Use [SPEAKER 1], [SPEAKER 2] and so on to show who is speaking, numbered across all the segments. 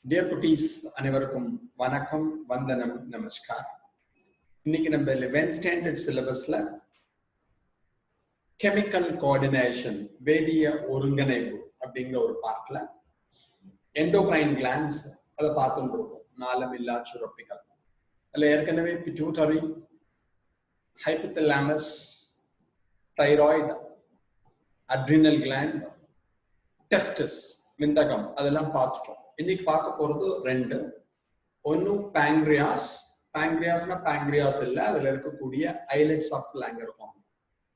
[SPEAKER 1] Dear cuties, Anivarkum, Vanakkam, Vandanam, Namaskar. இன்னைக்கு நம்ம 11th standard syllabusல chemical coordination, வேதிய ஒருங்கிணைப்பு அப்படிங்கிற ஒரு பார்ட்ல endocrine glands அதை பார்த்துட்டு இருக்கோம். நாளமில்லா சுரப்பிகள். அதுல ஏற்கனவே pituitary, hypothalamus, thyroid, adrenal gland, testis, விந்தகம் அதெல்லாம் பார்த்துட்டோம். இன்னைக்கு பார்க்க போறது ரெண்டு. ஒன்னு pancreas. Pancreasனா pancreas இல்ல, அதுல இருக்கக்கூடிய islets of Langerhans,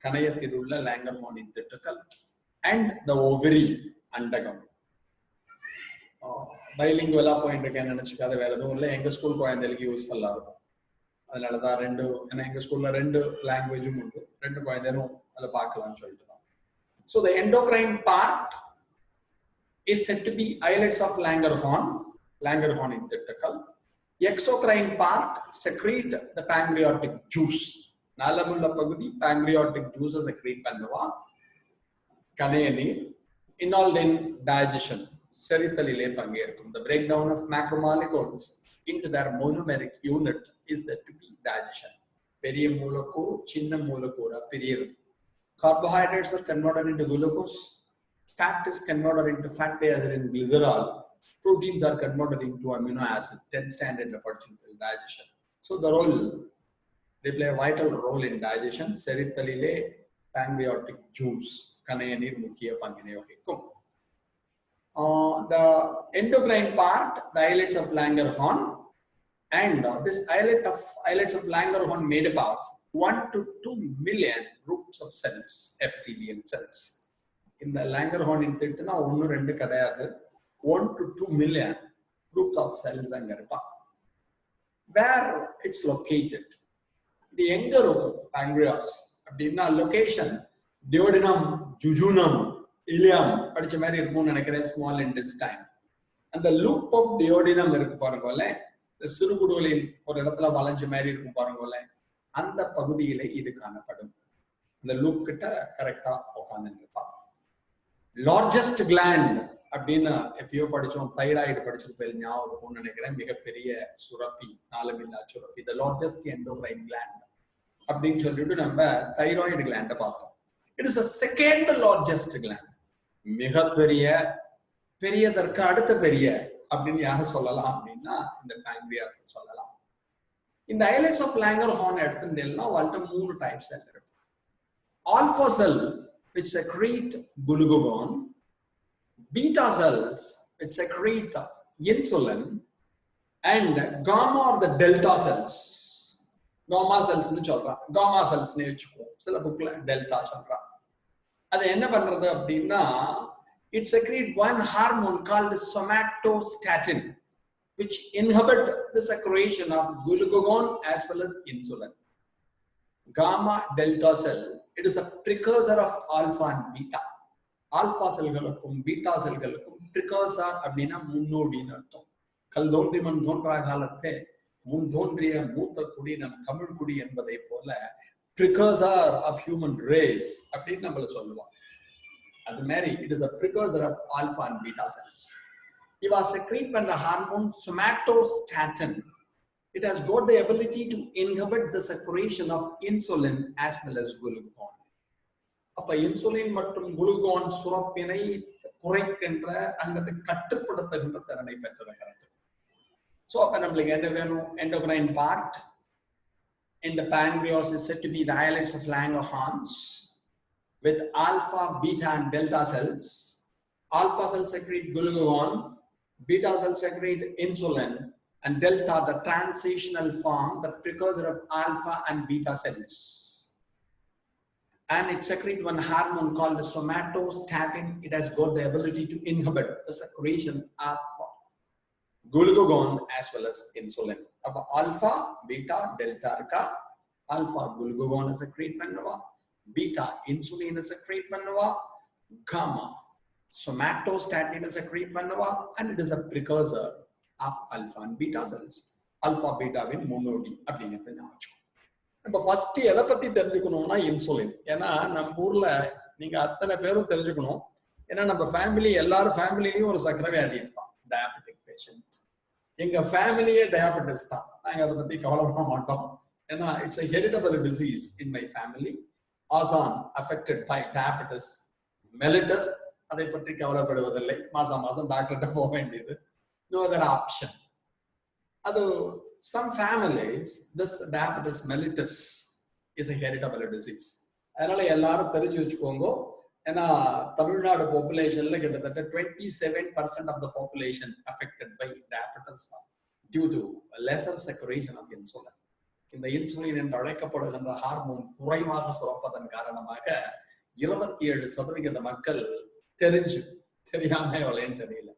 [SPEAKER 1] கணையத்தில் உள்ள லாங்கர்ஹானின் திட்டுக்கள், and the ovary, அண்டகம். பைலிங்குவலா பாயிண்ட் இருக்கேன்னு நினைச்சுக்காத, வேற எதுவும் இல்லை. எங்க ஸ்கூல் குழந்தைகளுக்கு யூஸ்ஃபுல்லா இருக்கும். அதனாலதான் ரெண்டு, ஏன்னா எங்க ஸ்கூல்ல ரெண்டு லாங்குவேஜும் உண்டு, ரெண்டு குழந்தைகளும் அதை பார்க்கலாம்னு சொல்லிட்டு தான். So the endocrine part is said to be islets of Langerhans திட்டுக்கள். Exocrine part secrete the pancreatic juice. நாளமுள்ள பகுதி pancreatic juice secrete பண்ணுவா. கணைய நீர். Involved in digestion, செரித்தலிலே பங்கேற்கும். The breakdown of macromolecules into their monomeric unit is said to be digestion. பெரிய மூலக்கூறு சின்ன மூலக்கூறா பிரியுது. Carbohydrates are converted into glucose. Fat is converted into fatty acid and glycerol. Proteins are converted into amino acid. 10th standard digestion. So the role, they play a vital role in digestion. Serithalile pancreatic juice. Kanaya neer mukhiya pangine vahikkum. The endocrine part, the islets of Langerhans, and this islets of Langerhans made up of 1 to 2 million groups of cells, epithelial cells. In the Langerhans திட்டுனா 1-2 கிடையாது, 1 to 2 million groups of cells அங்க இருப்பாங்க. Where it's located, இது எங்க இருக்கும்? pancreas அப்படின்னா location duodenum, jejunum, ileum படிச்ச மாதிரி இருக்கும்னு நினைக்கிறேன். small intestine, அந்த loop of duodenum இருக்கு பாருங்கல்ல, இந்த சிறுகுடலில் ஒரு இடத்துல வளைஞ்ச மாதிரி இருக்கும் பாருங்கல்ல, அந்த பகுதியில இது காணப்படும். அந்த லூப் கிட்ட கரெக்டா உட்கார்ந்து இருப்பாங்க. லார்ஜஸ்ட் கிளாண்ட் அப்படின்னு எப்பயோ படிச்சோம், தைராய்டு படிச்சிருப்பேன், ஞாபகம் இருக்கும்னு நினைக்கிறேன். மிகப்பெரிய சுரப்பி, நாளமில்லா சுரப்பி, த லார்ஜஸ்ட் எண்டோக்ரைன் கிளாண்ட் அப்படின்னு சொல்லிட்டு நம்ம தைராய்டு கிளாண்ட பார்த்தோம். It is the second largest gland. மிகப்பெரிய, பெரியதற்கு அடுத்த பெரிய அப்படின்னு யாரை சொல்லலாம் அப்படின்னா இந்த pancreas சொல்லலாம். இந்த islets of Langerhans எடுத்துட்டேன்னா வாழ்க்கை 3 டைப்ஸ் இருக்கு. Alpha sell which secrete glucagon, beta cells which secrete insulin, and gamma or the delta cells. Gamma cells nu solra, gamma cells ne vechuko, sila bookla delta solra. Adu enna pandrathu appadina, it secrete one hormone called somatostatin, which inhibit the secretion of glucagon as well as insulin. Gamma delta cell, it is a precursor of alpha and beta. Alpha செல்களுக்கும் beta செல்களுக்கும் precursor அப்படின்னா முன்னோடின்னு அர்த்தம். கல் தோன்றி மண் தோன்றா காலத்தே முன் தோன்றிய மூத்த குடி நம் தமிழ் குடி என்பதை போல precursor of human race அப்படின்னு நம்மள சொல்லுவோம். அது மாதிரி it is a precursor of alpha and beta cells. இவா secrete பண்ற hormone somatostatin. It has got the ability to inhibit the secretion of insulin as well as glucagon. அப்ப insulin மற்றும் glucagon சுரப்பினை குறைக்கின்ற அல்லது கட்டுப்படுத்துகின்ற திறனை பெற்றிருக்கிறது. சோ அப்ப நம்மளுக்கு என்ன வேணும்? endocrine part in the pancreas is said to be the islets of Langerhans with alpha, beta and delta cells. Alpha cells secrete glucagon, beta cells secrete insulin, and delta, the transitional form, the precursor of alpha and beta cells. And it secretes one hormone called the somatostatin. It has got the ability to inhibit the secretion of glucagon as well as insulin. Appa alpha, beta, delta irka. Alpha glucagon secrete பண்ணுவா, beta insulin secrete பண்ணுவா, gamma somatostatin secrete பண்ணுவா, and it is a precursor of alpha and beta cells. Alpha beta win முன்னோடி அப்படிங்கிறத ஞாபகம். நம்ம first எதை பத்தி தெரிஞ்சுக்கணும்னா இன்சுலின். ஏன்னா நம்ம ஊர்ல நீங்க அத்தனை பேரும் தெரிஞ்சுக்கணும். ஏன்னா நம்ம ஃபேமிலி, எல்லாரும் ஃபேமிலிலையும் ஒரு சக்கரை வியாதி இருப்பான். டயபெட்டிக் பேஷண்ட், எங்க ஃபேமிலியே டயாபெட்டிஸ் தான். நாங்க அதை பத்தி கவலைப்பட மாட்டோம். ஏன்னா it's a heritable disease in my family. ஆசான் affected by diabetes mellitus. அதை பற்றி கவலைப்படுவதில்லை. மாசம் மாசம் டாக்டர்கிட்ட போக வேண்டியது. No other option. அது some families this diabetes mellitus is a heritable disease. அதனால எல்லாரும் தெரிஞ்சு வச்சுக்கோங்க. ஏன்னா தமிழ்நாடு பாப்புலேஷன்ல கிட்டத்தட்ட 27% of the population affected by diabetes due to lesser secretion of insulin. இந்த இன்சுலின் என்று அழைக்கப்படுகின்ற ஹார்மோன் குறைவாக சுரப்பதன் காரணமாக 27% மக்கள் தெரியாம எவ்வளவுன்னு தெரியல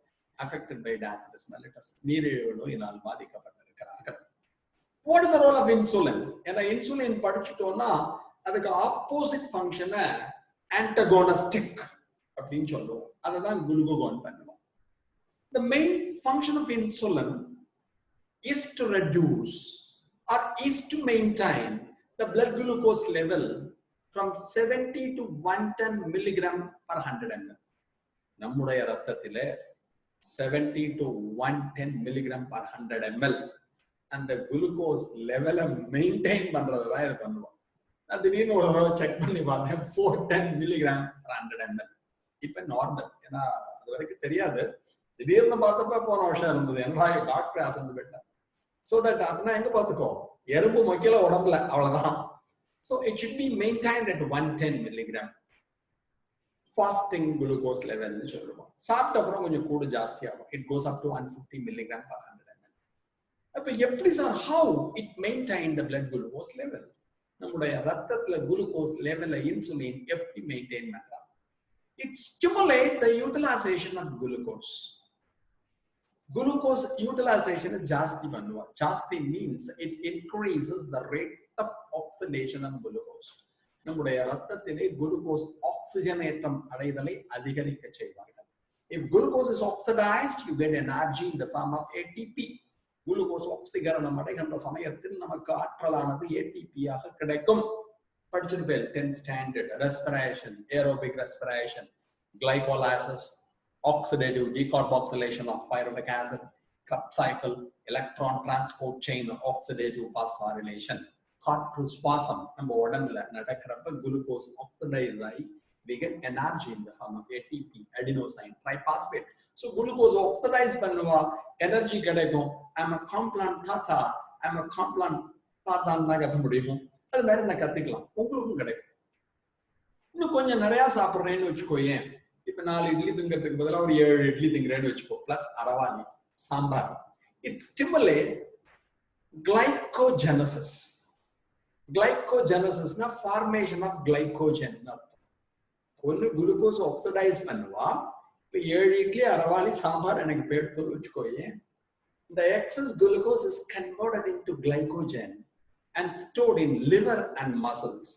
[SPEAKER 1] affected by diabetes mellitus நீரிழிவு நோயினால் பாதிக்கப்பட்டிருக்கிறார்கள். What is the role of insulin? ஏன்னா இன்சுலின் படிச்சுட்டோம்னா அதுக்கு ஆப்போசிட் ஃபங்க்ஷனை antagonistic அப்படின்னு சொல்லுவோம். அதுதான் குளுகோகான் பண்ணுவோம். The main function of insulin is to reduce or is to maintain the blood glucose level from 70 to 110 milligram per 100 ml. நம்முடைய ரத்தத்திலே 70 to 110 milligram per 100 ml அந்த glucose லெவலை மெயின்டைன் பண்றதுதான் இது பண்ணுவோம். திடீர்னு ஒரு தடவை செக் பண்ணி பார்த்தேன் 410 milligram per 100 ml. இப்ப நார்மல். ஏன்னா அது வரைக்கும் தெரியாது. திடீர்னு பார்த்தப்ப போன வருஷம் இருந்தது. என்ன டாக்டர் அசந்து போயிட்டேன். So that அப்படின்னா எங்க பார்த்துக்கோ எறும்பு மொக்கையில உடம்புல அவ்வளவுதான். So it should be maintained at 110 milligram fasting glucose level னு சொல்லுவோம். சாப்பிட்ட அப்புறம் கொஞ்சம் கூட ஜாஸ்தி ஆகும். It goes up to 150 milligram per 100 ml. அப்ப எப்படி sir how it maintain the blood glucose level? நம்முடைய ரத்தத்துல குளுக்கோஸ் லெவல்ல இன்சுலின் எப்படி மெயின்டைன் பண்றா? It stimulate the utilization of glucose. Glucose utilization ஜாஸ்தி பண்ணுவா. ஜாஸ்தி means it increases the rate of oxidation of glucose. நம்முடைய ரத்தத்திலே குளுக்கோஸ் ஆக்சிஜனேற்றம் அடைதலை அதிகரிக்க செய்வார்கள். If glucose is oxidized, you get energy in the form of ATP. Glucose ஆக்சிகரணம் அடைகின்ற சமயத்தில் நமக்கு ஆற்றலானது ஏடிபியாக கிடைக்கும். படிச்சிருப்பேன் 10th standard respiration, aerobic respiration, glycolysis, oxidative decarboxylation of pyruvic acid, Krebs cycle, electron transport chain, oxidative phosphorylation. காற்று சுவாசம் நம்ம உடம்புல நடக்கிறப்ப குளுக்கோஸ் ஆக்சிடைஸ் ஆகி we get energy in the form of ATP, adenosine triphosphate. So glucose oxidize பண்ணுவா, energy கிடைக்கும். I'm a complan tata, I'm a complan tata ன்னு கத்த முடியும். அது மாதிரி நான் கத்துக்கலாம், உங்களுக்கும் கிடைக்கும். இன்னும் கொஞ்சம் நிறைய சாப்பிட்றேன்னு வச்சுக்கோயேன். இப்ப 4 இட்லி திங்கிறதுக்கு பதிலாக ஒரு 7 இட்லி திங்கிறேன்னு வச்சுக்கோ, பிளஸ் அரவாணி sambar. It stimulate glycogenesis. Glycogenesis na formation of glycogen. ஒன்னு குளுக்கோஸ் ஆக்சிடைஸ் பண்ணுவா. இப்ப 7 இட்லி அரவாளி சாம்பார் எனக்கு பேடுத்து வச்சுக்கோயே. The excess glucose is converted into glycogen and stored in liver and muscles.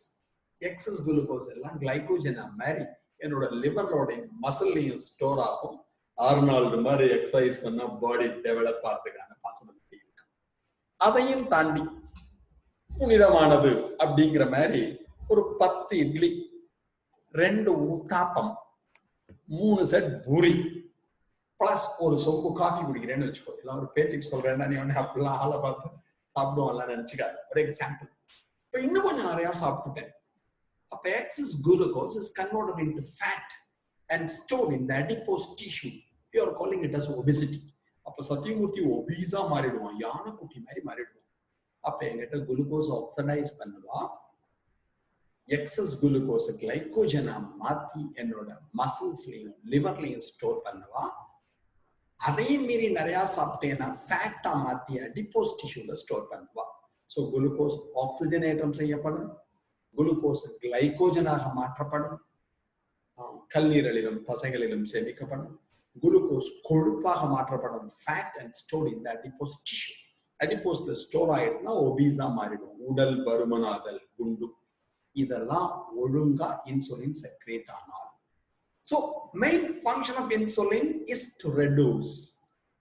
[SPEAKER 1] Excess glucose எல்லாம் glycogen மாதிரி என்னோட லிவரோட மசில்லையும் ஸ்டோர் ஆகும். ஆர்னால்டு மாதிரி எக்ஸசைஸ் பண்ணா பாடி டெவலப் ஆகிறதுக்கான பாசிபிலிட்டி இருக்கு. அதையும் தாண்டி புனிதமானது அப்படிங்கிற மாதிரி ஒரு 10 இட்லி, 2 ஊத்தாப்பம், 3 செட் பூரி, பிளஸ் ஒரு சொம்பு காஃபி குடிக்கிறேன்னு வச்சுக்கோ. எல்லாம் ஒரு பேச்சுக்கு சொல்றேன்னா நீ வந்து அப்படிலாம் ஆளை பார்த்து சாப்பிடுவோம்லாம் நினைச்சுக்காது. ஒரு எக்ஸாம்பிள். இப்ப இன்னும் கொஞ்சம் நிறைய சாப்பிட்டுட்டேன். அப்ப excess glucose is converted into fat and stored in the adipose tissue. We are calling it as obesity. அப்ப சத்தியமூர்த்தி ஒபீஸா மாறிடுவான், யானை குட்டி மாதிரி மாறிடுவான். அப்ப என்கிட்ட குளுக்கோஸ் ஆக்சிடைஸ் பண்ணுவா, எக்ஸஸ் குளுக்கோஸ் கிளைகோஜனா மாத்தி என்னோட மசில்ஸ்லயும் லிவர்லயும் ஸ்டோர் பண்ணுவா. அதையும் மீறி நிறைய சாப்பிட்டேன்னா ஃபேட்டா மாத்தி அடிப்போஸ் டிஷ்யூல ஸ்டோர் பண்ணுவா. ஸோ குளுக்கோஸ் ஆக்சிஜனேற்றம் செய்யப்படும், குளுக்கோஸ் கிளைகோஜனாக மாற்றப்படும், கல்லீரலிலும் தசைகளிலும் சேமிக்கப்படும், குளுக்கோஸ் கொழுப்பாக மாற்றப்படும், fat and stored in the adipose tissue. அடிப்போஸ்ல ஸ்டோர் ஆயிடுச்சுன்னா ஒபீஸா மாறிடும், உடல் பருமனாதல், குண்டு. இதெல்லாம் ஒழுங்கா இன்சுலின் செக்ரேட் ஆனால். So main function of insulin is to reduce,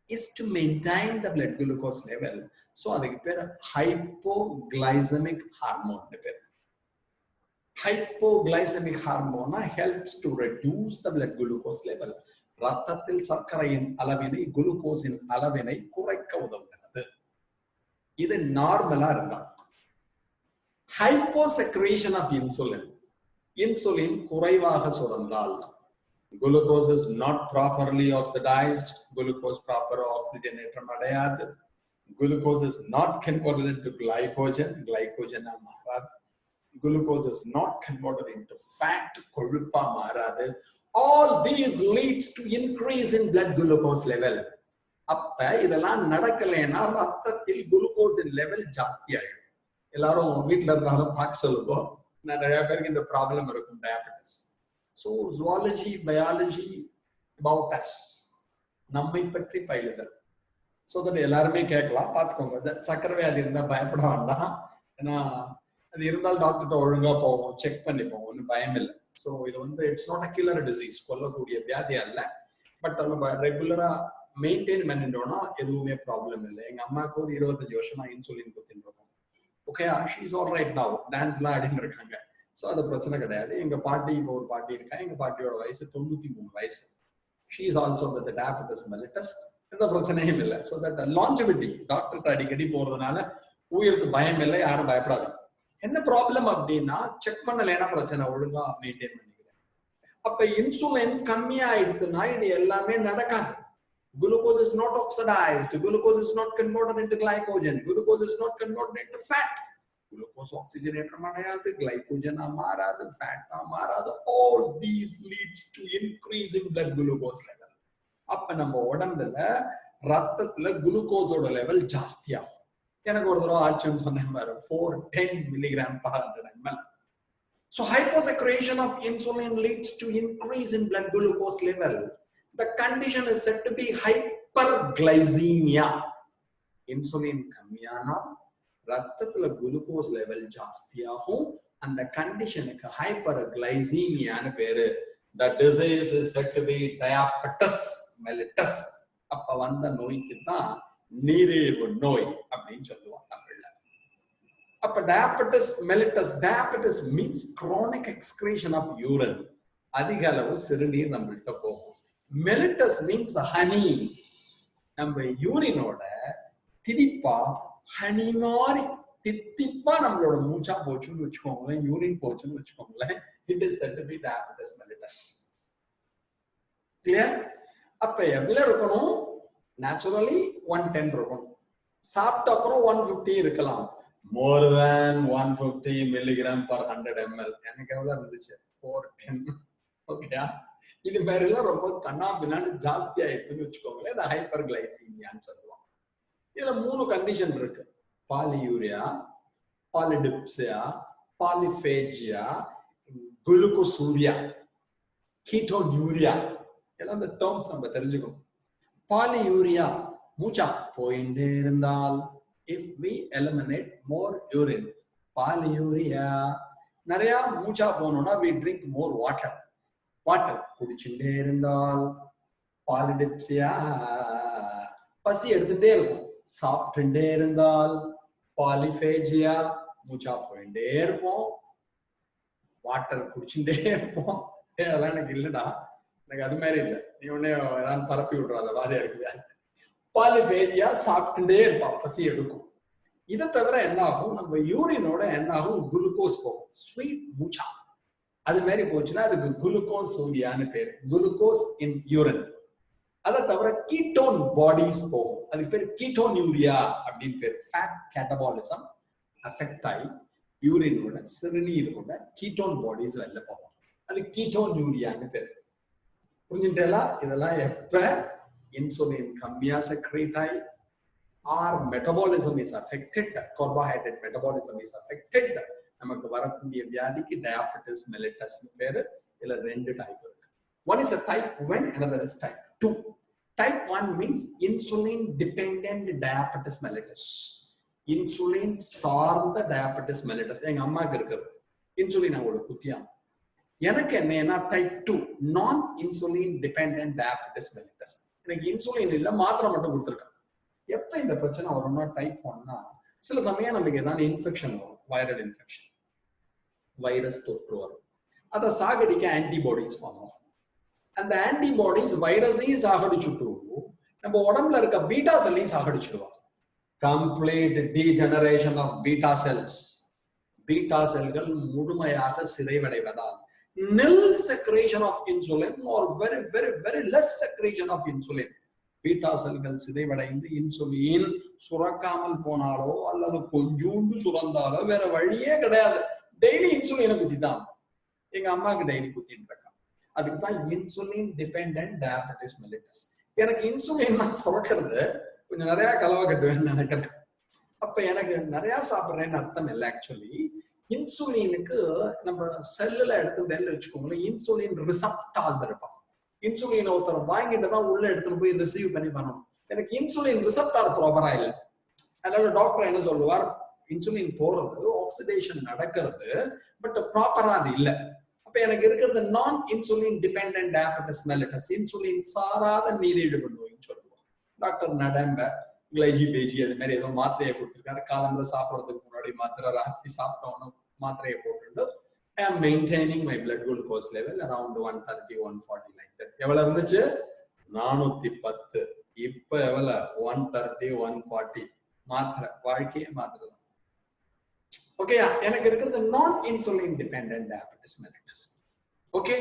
[SPEAKER 1] is to maintain the blood glucose level. So அதுக்கு பேர் hypoglycemic hormone பேர். Hypoglycemic hormone helps to reduce the blood glucose level. ரத்தத்தில் சர்க்கரையின் அளவினை குளுக்கோஸின் அளவினை குறைக்க உதவுகிறது. இது நார்மலா இருந்தா. ஹைப்போசெக்ரேஷன் ஆஃப் இன்சுலின், இன்சுலின் குறைவாக சுரந்தால், glucose is not properly oxidized, glucose proper oxygenator அடையாது, glucose is not converted into glycogen, glycogen மாறாது, glucose is not converted into fat, கொழுப்பா மாறாது. All these leads to increase in blood glucose level. அப்ப இதெல்லாம் நடக்கலைன்னா ரத்தத்தில் குளுக்கோஸின் level ஜாஸ்தி ஆயிடும். எல்லாரும் வீட்டுல இருந்தாலும் பார்க்க சொல்லுவோம். நிறைய பேருக்கு இந்த ப்ராப்ளம் இருக்கும், diabetes. So zoology, biology about us, நம்மை பற்றி பயிலுதல். ஸோ தட் எல்லாருமே கேட்கலாம், பார்த்துக்கோங்க. சக்கரை வியாதி இருந்தால் பயப்பட வேண்டாம். ஏன்னா அது இருந்தால் டாக்டர்கிட்ட ஒழுங்கா போவோம், செக் பண்ணிப்போம், ஒன்றும் பயம் இல்லை. ஸோ இது it's not a killer disease, கொல்லக்கூடிய வியாதி அல்ல. பட் நம்ம ரெகுலரா மெயின்டைன் பண்ணிட்டோம்னா எதுவுமே ப்ராப்ளம் இல்லை. எங்க அம்மாவுக்கு ஒரு 25 வருஷமா இன்சுலின் குத்தின்னு இருக்கோம். Okay, she's all right now, டான்ஸ்லாம் ஆடின்னு இருக்காங்க. ஸோ அது பிரச்சனை கிடையாது. எங்க பாட்டி, இப்போ ஒரு பாட்டி இருக்கா, எங்க பாட்டியோட வயசு 93 வயசு. She is also with diabetes mellitus. எந்த பிரச்சனையும் இல்லை. ஸோ தட் லாஞ்சிவிட்டி, டாக்டர்கிட்ட அடிக்கடி போறதுனால உயிருக்கு பயம் இல்லை, யாரும் பயப்படாது. என்ன ப்ராப்ளம் அப்படின்னா, செக் பண்ணலைன்னா பிரச்சனை, ஒழுங்கா மெயின்டைன் பண்ணிக்கிறேன். அப்ப இன்சுலின் கம்மியா ஆயிடுச்சுன்னா இது எல்லாமே நடக்காது. Glucose is not oxidized, glucose is not converted into glycogen, glucose is not converted into fat. Glucose oxygenator மாறாது, glycogen மாறாது, fat மாறாது. All these leads to increasing blood glucose level. அப்ப நம்ம உடம்புல ரத்தத்துல குளுக்கோஸோட லெவல் ஜாஸ்தி ஆகும். எனக்கு ஒரு தடவை ஆச்சுன்னு சொன்னேன் பாரு, 410 mg/100 ml. So hyposecretion of insulin leads to increase in blood glucose level. The condition is said to be hyperglycemia. Insulin கம்மியானா ரத்தத்துல குளுக்கோஸ் லெவல் ஜாஸ்தியாகும். அந்த கண்டிஷனுக்கு ஹைப்பர்கிளைசீமியான்னு பேரு. The disease is said to be diabetes mellitus. அப்ப வந்த நோய்க்கு தான் நீரிழிவு நோய் அப்படின்னு சொல்லுவாங்க தமிழ்ல. அப்ப diabetes mellitus, diabetes means chronic excretion of urine. அதிக அளவு சிறுநீர் நம்மள்கிட்ட போகும். mellitus means honey. நம்ம யூரினோட திதிப்பா ஹனி மாதிரி தித்திப்பா நம்மளோட மூச்சா போச்சுன்னு வச்சுக்கோங்களேன், யூரின் போச்சுன்னு வச்சுக்கோங்களேன். It is said to be diabetes mellitus. Clear? அப்ப எவ்வளவு இருக்கணும்? நேச்சுரலி 110 இருக்கணும். சாப்பிட்ட அப்புறம் 150 இருக்கலாம். More than 150 mg/100 ml. எனக்கு எவ்வளவு இருந்துச்சு? 410. ஓகேயா? இது மாதிரி எல்லாம் ரொம்ப கண்ணா பின்னாடி ஜாஸ்தி ஆயிடுச்சுன்னு வச்சுக்கோங்களேன், இந்த ஹைப்பர்கிளைசீமியான்னு சொல்லுவாங்க. இதுல 3 கண்டிஷன் இருக்கு: பாலியூரியா, பாலிடிப்சியா, பாலிஃபேஜியா, குளுக்கோசூரியா, கீட்டோனியூரியா. எல்லாம் இந்த டேர்ம்ஸ் நம்ம தெரிஞ்சுக்கணும். பாலியூரியா, மூச்சா போயிட்டே இருந்தால், if we eliminate more urine, polyuria. நிறைய மூச்சா போனோம்னா we drink more water. Water குடிச்சுட்டே இருந்தால் பாலிடிப்சியா. பசி எடுத்துட்டே இருக்கும், சாப்பிட்டுட்டே இருந்தால் பாலிஃபேஜியா. மூச்சா போயிட்டே இருப்போம், வாட்டர் குடிச்சுட்டே இருப்போம். அதெல்லாம் எனக்கு இல்லடா, எனக்கு அது மாதிரி இல்லை, நீ உடனே ஏதாவது பரப்பி விடுறாத வாரியா இருக்கு. பாலிஃபேஜியா, சாப்பிட்டுட்டே இருப்பான், பசி எடுக்கும். இதை தவிர என்ன ஆகும், நம்ம யூரினோட என்ன ஆகும், குளுக்கோஸ் போகும், ஸ்வீட் மூச்சா. அது மாதிரி போச்சுன்னா அதுக்கு குளுக்கோசூரியான்னு பேரு, குளுக்கோஸ் இன் யூரின். அதை தவிர கீட்டோன் பாடிஸ் போகும், அதுக்கு பேர் கீட்டோனியூரியா அப்படின்னு பேரு. ஃபேட் கேட்டபாலிசம் அஃபெக்ட் ஆகி யூரினோட சிறுநீரோட கீட்டோன் பாடிஸ் வெளில போகும், அது கீட்டோனியூரியான்னு பேரு. புரிஞ்சுட்டா? இதெல்லாம் எப்ப இன்சுலின் கம்மியா செக்ரேட் ஆகி or metabolism is affected, carbohydrate metabolism is affected, நமக்கு வரக்கூடிய வியாதிக்கு டயாபெட்டிஸ் மெலிட்டஸ் பேரு. இதுல 2 டைப் இருக்கு. One is a type 1, another is type 2. Type 1 means insulin dependent diabetes mellitus. Insulin சார்ந்த டயாபெட்டிஸ் மெலிட்டஸ் எங்க அம்மாக்கு இருக்குது. இன்சுலின் அவங்களோட குத்தியா. எனக்கு என்னன்னா டைப் 2, நான் இன்சுலின் டிபெண்டன்ட் டயாபெட்டிஸ் மெலிட்டஸ். எனக்கு இன்சுலின் இல்ல, மாத்திரை மட்டும் கொடுத்துருக்கேன். எப்ப இந்த பிரச்சனை வரும்னா டைப் 1னா சில சமயம் நமக்கு ஏதாவது இன்ஃபெக்ஷன் வரும், வைரல் இன்ஃபெக்ஷன், வைரஸ் தொற்று வரும். அதை சாகடிக்க ஆன்டிபாடிஸ் ஃபார்ம் ஆகும். அந்த ஆன்டிபாடிஸ் வைரஸையும் சாகடிச்சுட்டு நம்ம உடம்புல இருக்க பீட்டா செல்லையும் சாகடிச்சிடுவாங்க. Complete degeneration of beta cells. Beta செல்கள் முழுமையாக சிதைவடைவதால் nil secretion of insulin or very very very less secretion of insulin. Beta செல்கள் சிதைவடைந்து இன்சுலின் சுரக்காமல் போனாலோ அல்லது கொஞ்சோண்டு சுரந்தாலோ வேற வழியே கிடையாது. டெய்லி இன்சுலினை குத்திதான். எங்க அம்மாவுக்கு டெய்லி குத்திட்டு இருக்கான். அதுக்கு தான் இன்சுலின் டிபெண்டன்ட் டயபெட்டிஸ் மெலிட்டஸ். எனக்கு இன்சுலின் நான் சுரக்கிறது கொஞ்சம் நிறைய கலவை கட்டுவேன்னு நினைக்கிறேன். அப்ப எனக்கு நிறைய சாப்பிட்றேன்னு அர்த்தம் இல்லை. ஆக்சுவலி இன்சுலினுக்கு நம்ம செல்லுல எடுத்து வச்சுக்கோங்களேன், இன்சுலின் ரிசப்டார்ஸ் இருப்பான். இன்சுலின் ஒருத்தர் வாங்கிட்டு தான் உள்ள எடுத்துட்டு போய் ரிசீவ் பண்ணி பண்ணணும். எனக்கு இன்சுலின் ரிசப்டார் ப்ராப்பரா இல்லை. அதனால டாக்டர் என்ன சொல்லுவார், இன்சுலின் போறது ஆக்சிடேஷன் நடக்கிறது, பட் ப்ராப்பரா அது இல்லை. அப்ப எனக்கு இருக்கிறது நான் insulin dependent diabetes mellitus, insulin சாராத நீரிழிவு நோயின்னு சொல்லுவோம். டாக்டர் நடம்ப கிளைஜி பேஜி அது மாதிரி ஏதோ மாத்திரையை கொடுத்துருக்காரு. காலம்புல சாப்பிட்றதுக்கு முன்னாடி மாத்திரை, ராத்திரி சாப்பிட்டோன்னு மாத்திரையை போட்டுட்டு I am maintaining my blood glucose level around 130, 140 like that. எவ்வளவு இருந்துச்சு? 410. இப்ப எவ்வளவு? 130, 140. மாத்திரை, வாழ்க்கையே மாத்திரை தான். ஓகே, எனக்கு இருக்கிறது நான் insulin dependent diabetes mellitus. Okay,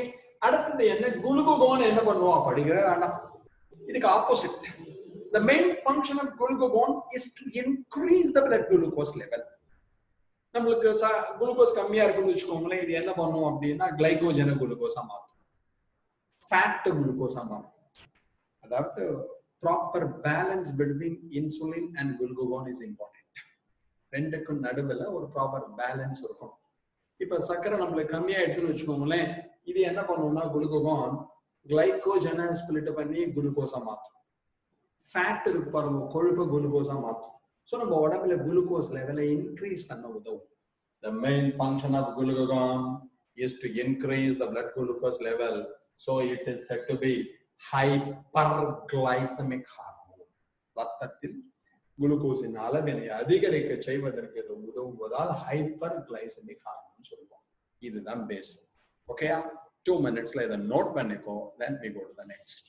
[SPEAKER 1] அடுத்தது என்ன? குளுகோகோன் என்ன பண்ணுவோம்? படிக்கிற வேண்டாம். இதுக்கு opposite. The main function of glucagon is to increase the blood glucose level. நம்மளுக்கு குளுக்கோஸ் கம்மியா இருக்குன்னு வச்சுக்கோங்களேன், இது என்ன பண்ணும் அப்படின்னா கிளைகோஜனை குளுக்கோஸா மாற்றும், ஃபேட் குளுக்கோஸா மாறும். அதாவது proper balance between insulin and glucagon is important. ரெண்டுக்கும் நடுவில் ஒரு ப்ராப்பர் பேலன்ஸ் இருக்கும். இப்ப சர்க்கரை நம்மளுக்கு கம்மியா இருக்குன்னு வச்சுக்கோங்களேன், இது என்ன பண்ணும்னா குளுகோகான் கிளைகோஜனை ஸ்பிளிட் பண்ணி குளுக்கோஸா மாற்றும். ஃபேட் இருக்கு பாருங்க, கொழுப்பை குளுக்கோஸா மாற்றும். So நம்ம உடம்புல குளுக்கோஸ் லெவலை இன்க்ரீஸ் பண்ண உதவும். The main function of glucagon is to increase the blood glucose level. So it is said to be hyperglycemic hormone. ரத்தத்தில் குளுக்கோஸின் அளவினை அதிகரிக்க செய்வதற்கு இது உதவுவதால் hyperglycemic hormone சொல்லுவோம். இதுதான் பேஸ். ஓகேயா? 2 minutesல இதை நோட் பண்ணிக்கோ. Then we go to the next.